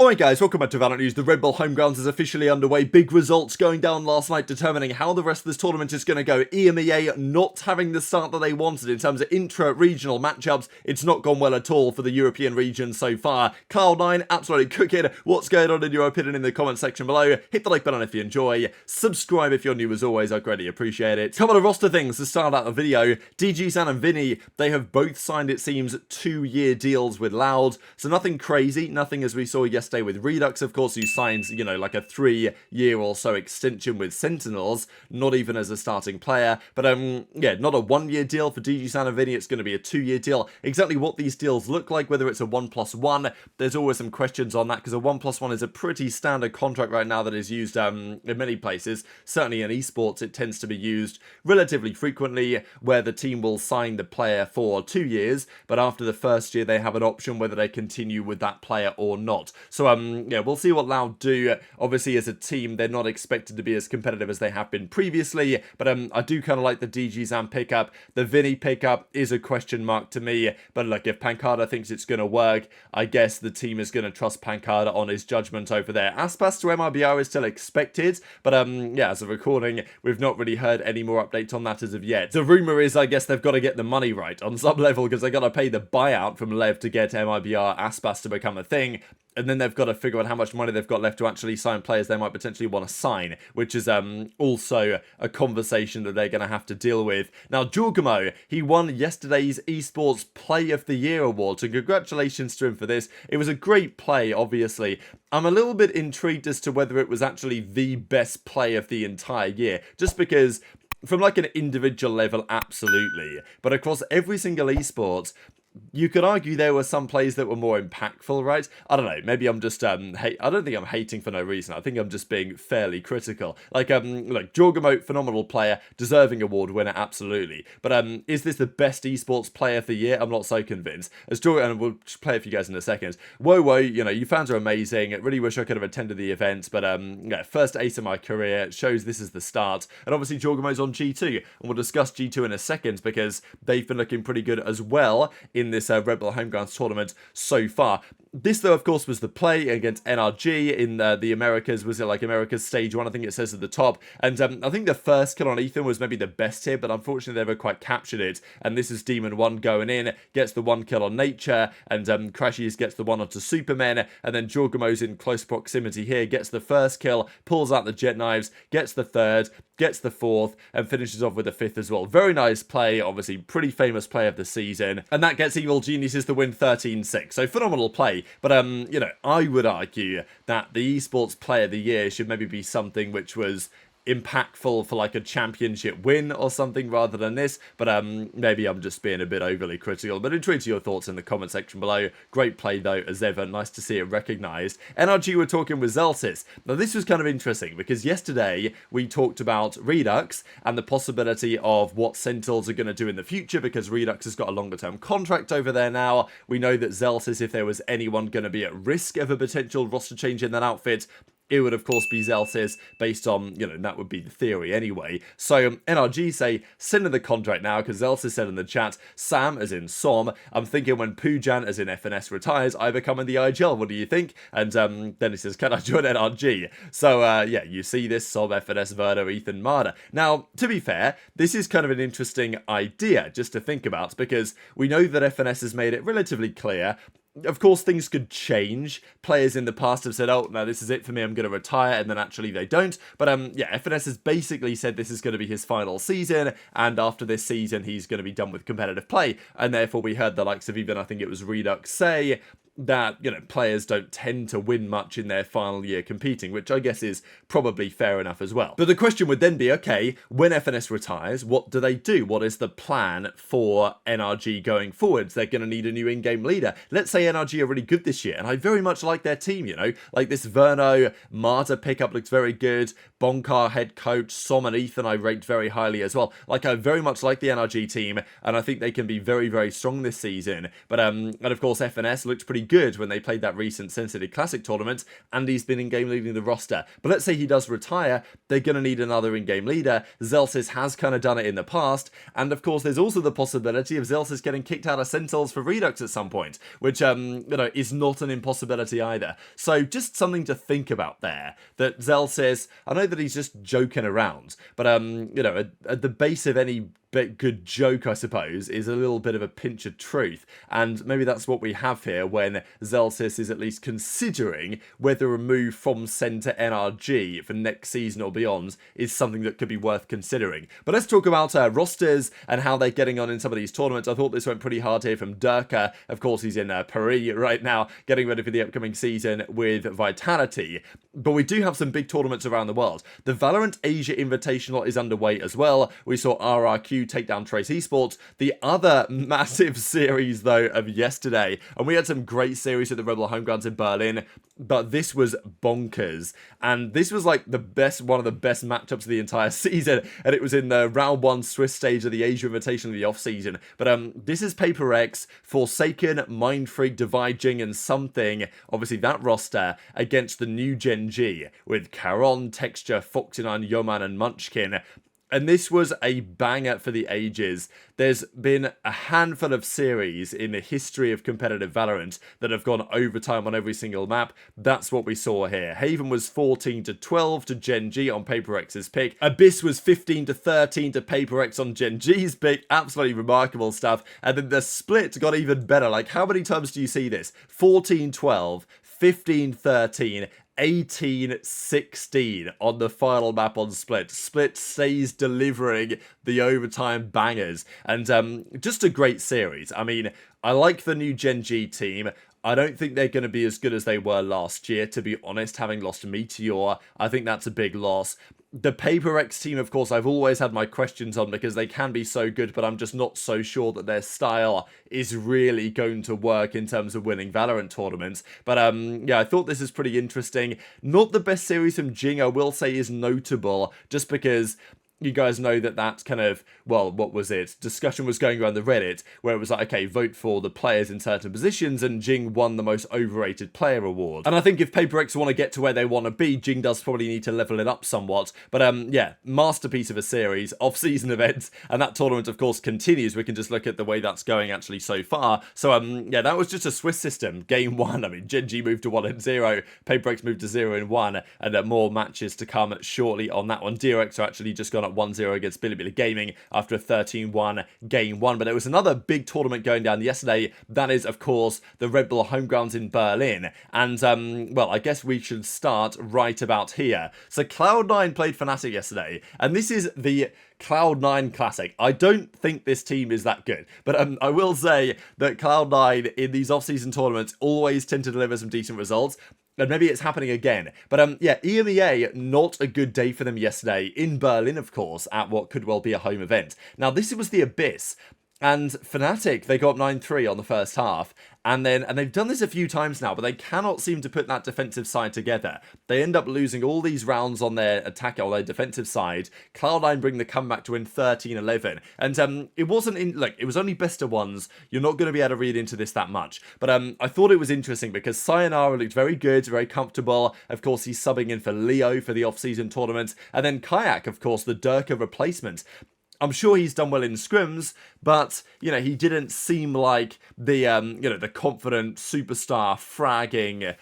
Alright guys, welcome back to VALORANT News. The Red Bull Homegrounds is officially underway. Big results going down last night determining how the rest of this tournament is going to go. EMEA not having the start that they wanted in terms of intra-regional matchups. It's not gone well at all for the European region so far. Cloud9 absolutely cooking. What's going on in your opinion in the comment section below? Hit the like button if you enjoy. Subscribe if you're new as always, I greatly appreciate it. Couple of roster things to start out the video. DG San and Vinny, they have both signed it seems 2-year deals with Loud. So nothing crazy, nothing as we saw yesterday with Redux, of course, who signs, you know, like a 3-year or so extension with Sentinels, not even as a starting player, but yeah, not a 1-year deal for DG San and Vinny, it's going to be a 2-year deal. Exactly what these deals look like, whether it's a 1+1, there's always some questions on that, because a 1+1 is a pretty standard contract right now that is used in many places. Certainly in esports, it tends to be used relatively frequently, where the team will sign the player for 2 years, but after the first year, they have an option whether they continue with that player or not. So, yeah, we'll see what Loud do. Obviously, as a team, they're not expected to be as competitive as they have been previously, but I do kind of like the DG Zam pickup. The Vinny pickup is a question mark to me, but look, if Pancada thinks it's going to work, I guess the team is going to trust Pancada on his judgment over there. Aspas to MRBR is still expected, but yeah, as a recording, we've not really heard any more updates on that as of yet. The rumour is, I guess they've got to get the money right on some level, because they've got to pay the buyout from Lev to get MRBR Aspas to become a thing. And then they've got to figure out how much money they've got left to actually sign players they might potentially want to sign, which is also a conversation that they're going to have to deal with. Now, Jorgamo, he won yesterday's Esports Play of the Year award, so congratulations to him for this. It was a great play, obviously. I'm a little bit intrigued as to whether it was actually the best play of the entire year, just because from like an individual level, absolutely. But across every single esports, you could argue there were some plays that were more impactful, right? I don't know, maybe I'm just, I don't think I'm hating for no reason. I think I'm just being fairly critical. Like Jorgamo, phenomenal player, deserving award winner, absolutely. But is this the best esports player of the year? I'm not so convinced. As Jorgamo, and we'll play it for you guys in a second. Whoa, you know, you fans are amazing. Really wish I could have attended the event, but yeah, first ace of my career, shows this is the start. And obviously Jorgamo's on G2, and we'll discuss G2 in a second, because they've been looking pretty good as well in this Red Bull Homegrounds tournament so far. This, though, of course, was the play against NRG in the Americas. Was it like America's Stage 1? I think it says at the top. And I think the first kill on Ethan was maybe the best here, but unfortunately, they never quite captured it. And this is Demon 1 going in, gets the 1 kill on Nature, and Crashies gets the 1 onto Supermen. And then Jorgamo's in close proximity here, gets the first kill, pulls out the jet knives, gets the third, gets the 4th, and finishes off with the 5th as well. Very nice play, obviously pretty famous play of the season, and that gets Evil Geniuses the win 13-6, so phenomenal play. But you know, I would argue that the Esports Player of the Year should maybe be something which was impactful for like a championship win or something rather than this, but maybe I'm just being a bit overly critical. But intrigued to your thoughts in the comment section below. Great play though, as ever, nice to see it recognized. NRG were talking with Zellsis. Now this was kind of interesting, because yesterday we talked about Redux and the possibility of what Sentinels are going to do in the future, because Redux has got a longer term contract over there now. We know that Zellsis, if there was anyone going to be at risk of a potential roster change in that outfit, it would, of course, be Zellsis, based on, you know, that would be the theory anyway. So, NRG say, send in the contract now, because Zellsis said in the chat, Sam, as in Som, I'm thinking when Pujan, as in FNS, retires, I become in the IGL, what do you think? And then he says, can I join NRG? So, yeah, you see this, Som, FNS, Verno, Ethan, Marder. Now, to be fair, this is kind of an interesting idea, just to think about, because we know that FNS has made it relatively clear. Of course, things could change. Players in the past have said, oh, no, this is it for me, I'm going to retire, and then actually they don't. But yeah, FNS has basically said this is going to be his final season, and after this season, he's going to be done with competitive play. And therefore, we heard the likes of even, I think it was Redux, say that, you know, players don't tend to win much in their final year competing, which I guess is probably fair enough as well. But the question would then be, okay, when FNS retires, what do they do? What is the plan for NRG going forwards? They're going to need a new in-game leader. Let's say NRG are really good this year, and I very much like their team, you know, like this Verno, Marta pickup looks very good, Bonkar head coach, Som and Ethan I rate very highly as well. Like, I very much like the NRG team, and I think they can be very, very strong this season. But, and of course, FNS looked pretty good when they played that recent Sin City Classic tournament, and he's been in-game leading the roster. But let's say he does retire, they're going to need another in-game leader. Zellsis has kind of done it in the past, and of course there's also the possibility of Zellsis getting kicked out of Sentinels for Redux at some point, which is not an impossibility either. So just something to think about there, that Zellsis, I know that he's just joking around, but at the base of any good joke, I suppose, is a little bit of a pinch of truth, and maybe that's what we have here when Zellsis is at least considering whether a move from Sen to NRG for next season or beyond is something that could be worth considering. But let's talk about rosters and how they're getting on in some of these tournaments. I thought this went pretty hard here from Durka. Of course, he's in Paris right now, getting ready for the upcoming season with Vitality. But we do have some big tournaments around the world. The VALORANT Asia Invitational is underway as well. We saw RRQ take down Trace Esports. The other massive series, though, of yesterday, and we had some great series at the Rebel Homegrounds in Berlin, but this was bonkers, and this was like one of the best matchups of the entire season, and it was in the round 1 Swiss stage of the Asia Invitation of the off-season. But this is Paper X, Forsaken, Mindfreak, Divide, Jing, and something, obviously that roster, against the new Gen.G, with Caron, Texture, Foxy9, Yoman, and Munchkin. And this was a banger for the ages. There's been a handful of series in the history of competitive Valorant that have gone overtime on every single map. That's what we saw here. Haven was 14-12 to Gen.G on Paper X's pick. Abyss was 15-13 to Paper X on Gen.G's pick. Absolutely remarkable stuff. And then the split got even better. Like, how many times do you see this? 14-12, 15-13, 18-16 on the final map on Split. Split stays delivering the overtime bangers, and just a great series. I mean, I like the new Gen.G team. I don't think they're going to be as good as they were last year, to be honest, having lost Meteor. I think that's a big loss. The Paper X team, of course, I've always had my questions on because they can be so good, but I'm just not so sure that their style is really going to work in terms of winning Valorant tournaments. But yeah, I thought this is pretty interesting. Not the best series from Jing, I will say, is notable, just because you guys know that kind of, well, what was it? Discussion was going around the Reddit where it was like, okay, vote for the players in certain positions, and Jing won the most overrated player award. And I think if Paper X want to get to where they want to be, Jing does probably need to level it up somewhat. But yeah, masterpiece of a series, off-season events, and that tournament, of course, continues. We can just look at the way that's going actually so far. So yeah, that was just a Swiss system. Game 1, I mean, Gen.G moved to 1-0, Paper X moved to 0-1, and more matches to come shortly on that one. DRX are actually just gone up 1-0 against Bilibili Gaming after a 13-1 game 1. But there was another big tournament going down yesterday. That is, of course, the Red Bull Homegrounds in Berlin. And, well, I guess we should start right about here. So Cloud9 played Fnatic yesterday, and this is the Cloud9 Classic. I don't think this team is that good, but I will say that Cloud9 in these off-season tournaments always tend to deliver some decent results. And maybe it's happening again. But yeah, EMEA, not a good day for them yesterday in Berlin, of course, at what could well be a home event. Now, this was the Abyss. And Fnatic, they got 9-3 on the first half, and they've done this a few times now, but they cannot seem to put that defensive side together. They end up losing all these rounds on their attack or their defensive side. Cloud9 bring the comeback to win 13-11, and it wasn't it was only best of ones. You're not going to be able to read into this that much, but I thought it was interesting because Sayonara looked very good, very comfortable. Of course, he's subbing in for Leo for the off-season tournament, and then Kayak, of course, the Durka replacement. I'm sure he's done well in scrims, but, you know, he didn't seem like the, the confident superstar fragging,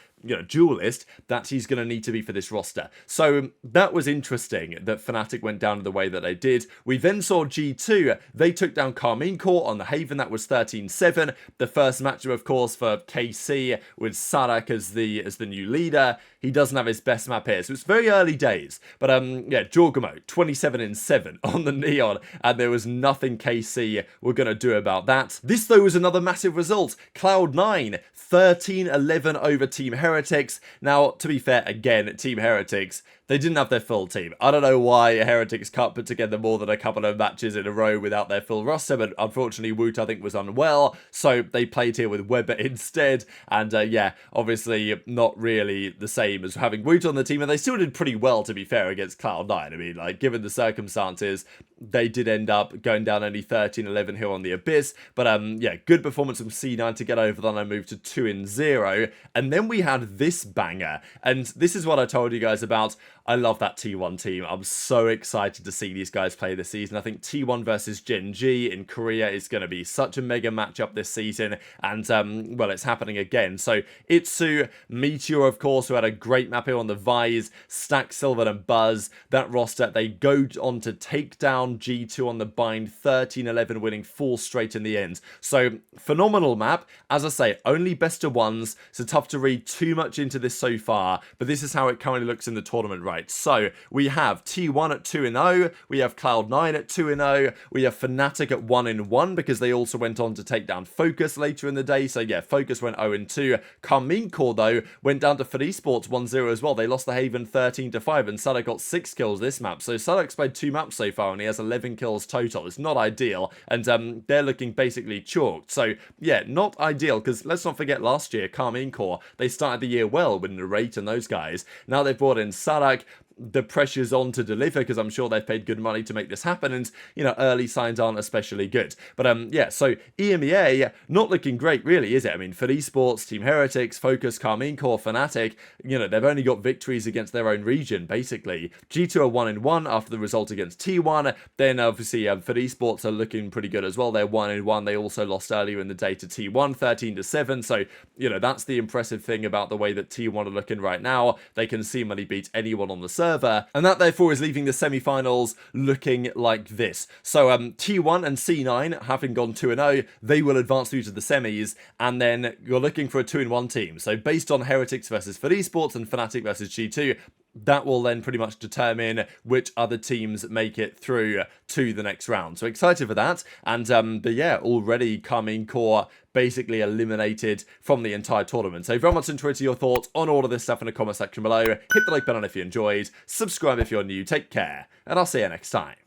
duelist that he's going to need to be for this roster. So that was interesting that Fnatic went down the way that they did. We then saw G2. They took down Carmine Corps on the Haven. That was 13-7. The first matchup, of course, for KC with Sarak as the new leader. He doesn't have his best map here, so it's very early days. But yeah, Jorgamo, 27-7 on the Neon, and there was nothing KC were going to do about that. This, though, was another massive result. Cloud9, 13-11 over Team Heritage. Heretics. Now, to be fair, again, Team Heretics, they didn't have their full team. I don't know why Heretics can't put together more than a couple of matches in a row without their full roster, but unfortunately Woot, I think, was unwell, so they played here with Weber instead, and yeah, obviously not really the same as having Woot on the team, and they still did pretty well, to be fair, against Cloud9. I mean, like, given the circumstances, they did end up going down only 13-11 here on the Abyss, but yeah, good performance from C9 to get over, then I moved to 2-0, and then we had this banger, and this is what I told you guys about. I love that T1 team. I'm so excited to see these guys play this season. I think T1 versus Gen.G in Korea is going to be such a mega matchup this season, and well, it's happening again. So Itsu, Meteor, of course, who had a great map here on the Vise, Stack, Silver, and Buzz. That roster, they go on to take down G2 on the Bind, 13-11, winning 4 straight in the end. So phenomenal map. As I say, only best of ones, so tough to read too much into this so far, but this is how it currently looks in the tournament right. So we have T1 at 2-0, we have Cloud9 at 2-0, we have Fnatic at 1-1 because they also went on to take down Focus later in the day. So yeah, Focus went 0-2. Karmine Corps though went down to FRYING 1-0 as well. They lost the Haven 13-5, and Sadak got 6 kills this map. So Sadak's played 2 maps so far and he has 11 kills total. It's not ideal, and they're looking basically chalked. So yeah, not ideal, because let's not forget last year Karmine Corps, they started the year well with Narrate and those guys. Now they've brought in Sadak. The pressure's on to deliver, because I'm sure they've paid good money to make this happen, and you know, early signs aren't especially good. But yeah, so EMEA not looking great really, is it? I mean, for Esports, Team Heretics, Focus, Karmine Corps, Fnatic, you know, they've only got victories against their own region basically. G2 are 1-1 after the result against T1. Then obviously for Esports are looking pretty good as well. They're 1-1. They also lost earlier in the day to T1, 13-7. So you know, that's the impressive thing about the way that T1 are looking right now. They can seemingly beat anyone on the server, and that therefore is leaving the semi-finals looking like this. So T1 and C9 having gone 2-0, they will advance through to the semis, and then you're looking for a 2-1 team. So based on Heretics versus FRYING and Fnatic versus G2, that will then pretty much determine which other teams make it through to the next round. So excited for that. And but yeah, already Karmine Corps basically eliminated from the entire tournament. So very much enjoyed your thoughts on all of this stuff in the comment section below. Hit the like button if you enjoyed. Subscribe if you're new. Take care, and I'll see you next time.